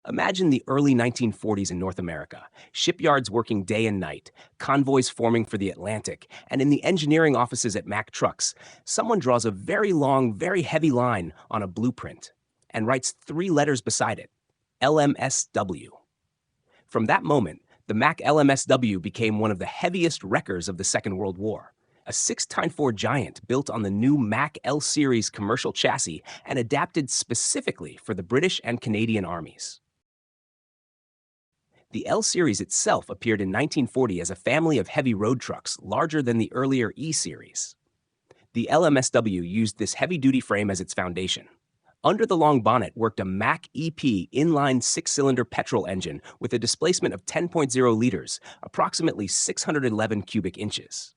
Imagine the early 1940s in North America, shipyards working day and night, convoys forming for the Atlantic, and in the engineering offices at Mack Trucks, someone draws a very long, very heavy line on a blueprint and writes 3 letters beside it, LMSW. From that moment, the Mack LMSW became one of the heaviest wreckers of the Second World War, a 6x4 giant built on the new Mack L Series commercial chassis and adapted specifically for the British and Canadian armies. The L Series itself appeared in 1940 as a family of heavy road trucks larger than the earlier E Series. The LMSW used this heavy-duty frame as its foundation. Under the long bonnet worked a Mack EP inline-six cylinder petrol engine with a displacement of 10.0 liters, approximately 611 cubic inches.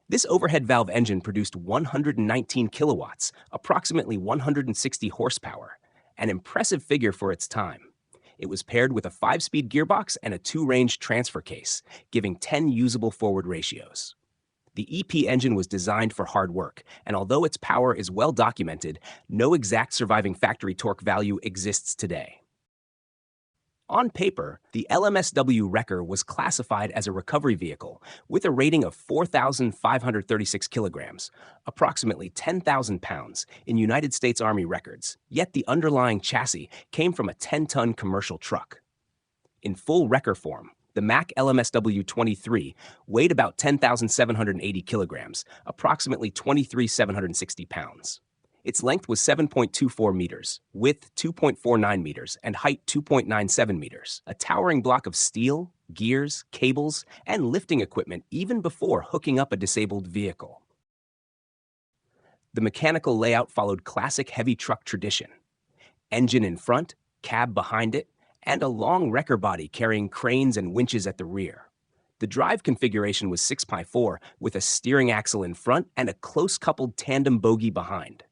This overhead valve engine produced 119 kilowatts, approximately 160 horsepower, an impressive figure for its time. It was paired with a 5-speed gearbox and a 2-range transfer case, giving 10 usable forward ratios. The EP engine was designed for hard work, and although its power is well documented, no exact surviving factory torque value exists today. On paper, the LMSW wrecker was classified as a recovery vehicle with a rating of 4,536 kilograms, approximately 10,000 pounds, in United States Army records, yet the underlying chassis came from a 10-ton commercial truck. In full wrecker form, the Mack LMSW-23 weighed about 10,780 kilograms, approximately 23,760 pounds. Its length was 7.24 meters, width 2.49 meters, and height 2.97 meters, a towering block of steel, gears, cables, and lifting equipment even before hooking up a disabled vehicle. The mechanical layout followed classic heavy truck tradition. Engine in front, cab behind it, and a long wrecker body carrying cranes and winches at the rear. The drive configuration was 6x4 with a steering axle in front and a close-coupled tandem bogie behind.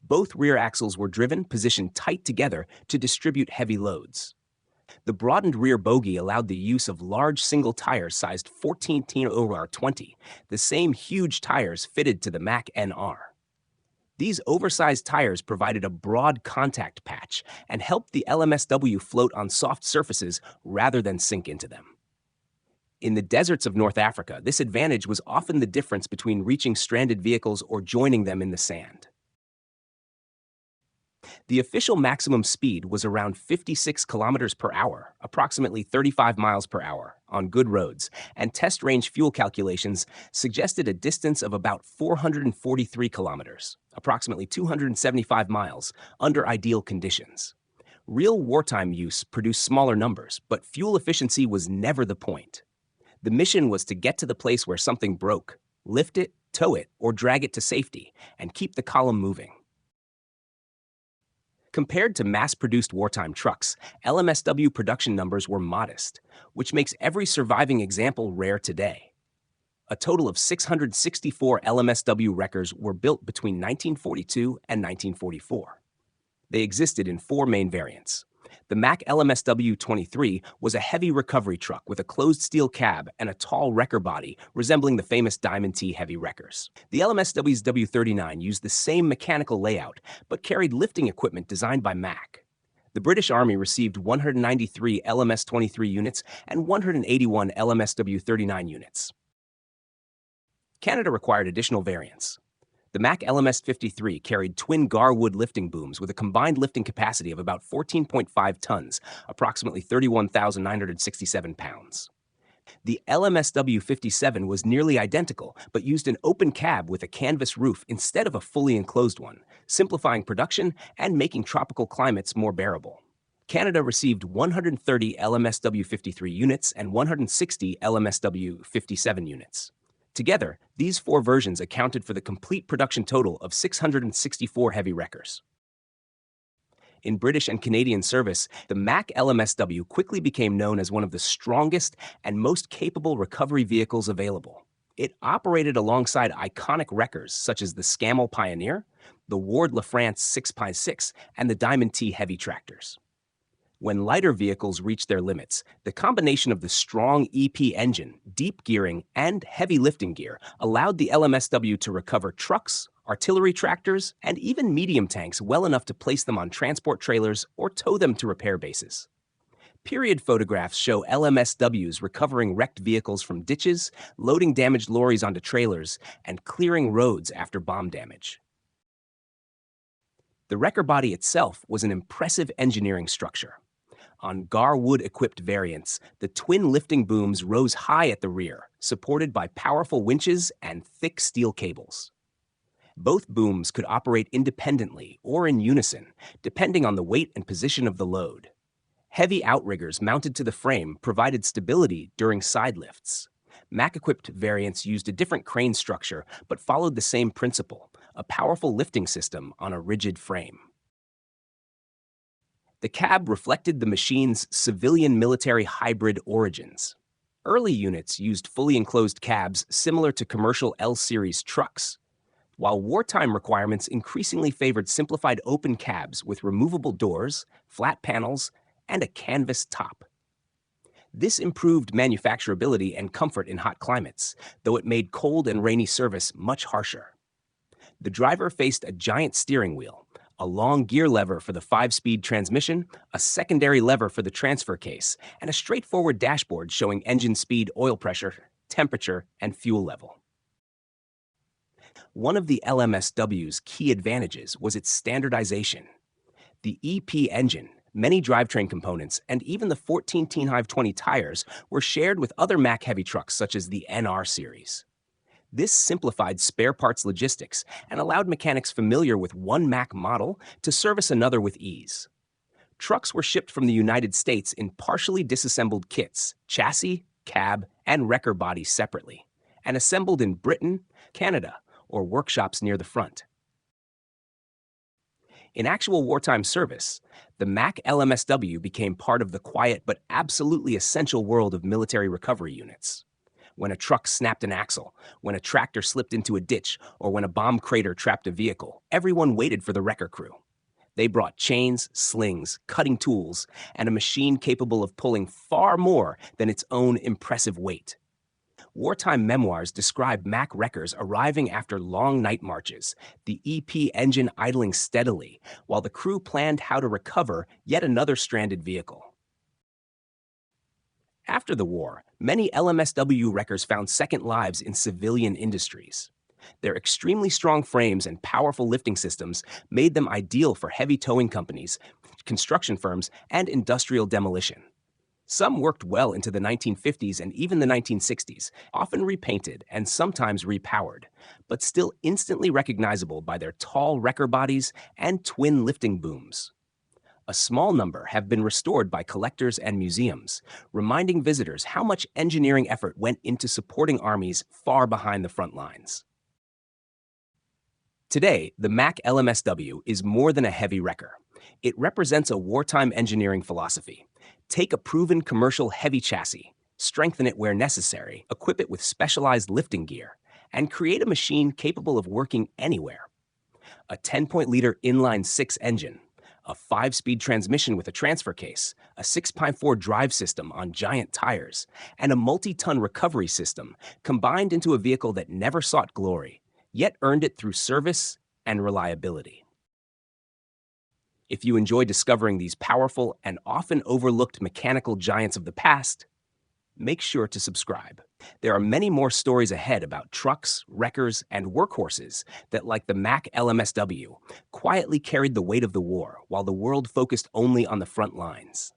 Both rear axles were driven, positioned tight together to distribute heavy loads. The broadened rear bogie allowed the use of large single tires sized 14/20, the same huge tires fitted to the Mack NR. These oversized tires provided a broad contact patch and helped the LMSW float on soft surfaces rather than sink into them. In the deserts of North Africa, this advantage was often the difference between reaching stranded vehicles or joining them in the sand. The official maximum speed was around 56 kilometers per hour, approximately 35 miles per hour, on good roads, and test range fuel calculations suggested a distance of about 443 kilometers, approximately 275 miles, under ideal conditions. Real wartime use produced smaller numbers, but fuel efficiency was never the point. The mission was to get to the place where something broke, lift it, tow it, or drag it to safety, and keep the column moving. Compared to mass-produced wartime trucks, LMSW production numbers were modest, which makes every surviving example rare today. A total of 664 LMSW wreckers were built between 1942 and 1944. They existed in 4 main variants. The Mack LMSW-23 was a heavy recovery truck with a closed steel cab and a tall wrecker body resembling the famous Diamond T heavy wreckers. The LMSW-39 used the same mechanical layout, but carried lifting equipment designed by Mack. The British Army received 193 LMS-23 units and 181 LMSW-39 units. Canada required additional variants. The Mack LMS-53 carried twin Gar Wood lifting booms with a combined lifting capacity of about 14.5 tons, approximately 31,967 pounds. The LMSW-57 was nearly identical, but used an open cab with a canvas roof instead of a fully enclosed one, simplifying production and making tropical climates more bearable. Canada received 130 LMSW-53 units and 160 LMSW-57 units. Together, these 4 versions accounted for the complete production total of 664 heavy wreckers. In British and Canadian service, the Mack LMSW quickly became known as one of the strongest and most capable recovery vehicles available. It operated alongside iconic wreckers such as the Scammell Pioneer, the Ward LaFrance 6x6, and the Diamond T heavy tractors. When lighter vehicles reached their limits, the combination of the strong EP engine, deep gearing, and heavy lifting gear allowed the LMSW to recover trucks, artillery tractors, and even medium tanks well enough to place them on transport trailers or tow them to repair bases. Period photographs show LMSWs recovering wrecked vehicles from ditches, loading damaged lorries onto trailers, and clearing roads after bomb damage. The wrecker body itself was an impressive engineering structure. On Gar Wood equipped variants, the twin lifting booms rose high at the rear, supported by powerful winches and thick steel cables. Both booms could operate independently or in unison, depending on the weight and position of the load. Heavy outriggers mounted to the frame provided stability during side lifts. Mack-equipped variants used a different crane structure but followed the same principle, a powerful lifting system on a rigid frame. The cab reflected the machine's civilian-military hybrid origins. Early units used fully enclosed cabs similar to commercial L-series trucks, while wartime requirements increasingly favored simplified open cabs with removable doors, flat panels, and a canvas top. This improved manufacturability and comfort in hot climates, though it made cold and rainy service much harsher. The driver faced a giant steering wheel, a long gear lever for the 5-speed transmission, a secondary lever for the transfer case, and a straightforward dashboard showing engine speed, oil pressure, temperature, and fuel level. One of the LMSW's key advantages was its standardization. The EP engine, many drivetrain components, and even the 14 Hive 20 tires were shared with other Mack heavy trucks such as the NR series. This simplified spare parts logistics and allowed mechanics familiar with one Mack model to service another with ease. Trucks were shipped from the United States in partially disassembled kits, chassis, cab, and wrecker body separately, and assembled in Britain, Canada, or workshops near the front. In actual wartime service, the Mack LMSW became part of the quiet but absolutely essential world of military recovery units. When a truck snapped an axle, when a tractor slipped into a ditch, or when a bomb crater trapped a vehicle, everyone waited for the wrecker crew. They brought chains, slings, cutting tools, and a machine capable of pulling far more than its own impressive weight. Wartime memoirs describe Mack wreckers arriving after long night marches, the EP engine idling steadily, while the crew planned how to recover yet another stranded vehicle. After the war, many LMSW wreckers found second lives in civilian industries. Their extremely strong frames and powerful lifting systems made them ideal for heavy towing companies, construction firms, and industrial demolition. Some worked well into the 1950s and even the 1960s, often repainted and sometimes repowered, but still instantly recognizable by their tall wrecker bodies and twin lifting booms. A small number have been restored by collectors and museums, reminding visitors how much engineering effort went into supporting armies far behind the front lines. Today, the Mack LMSW is more than a heavy wrecker. It represents a wartime engineering philosophy. Take a proven commercial heavy chassis, strengthen it where necessary, equip it with specialized lifting gear, and create a machine capable of working anywhere. A 10.0-liter inline-six engine, a 5-speed transmission with a transfer case, a 6x4 drive system on giant tires, and a multi-ton recovery system combined into a vehicle that never sought glory, yet earned it through service and reliability. If you enjoy discovering these powerful and often overlooked mechanical giants of the past, make sure to subscribe. There are many more stories ahead about trucks, wreckers, and workhorses that, like the Mack LMSW, quietly carried the weight of the war while the world focused only on the front lines.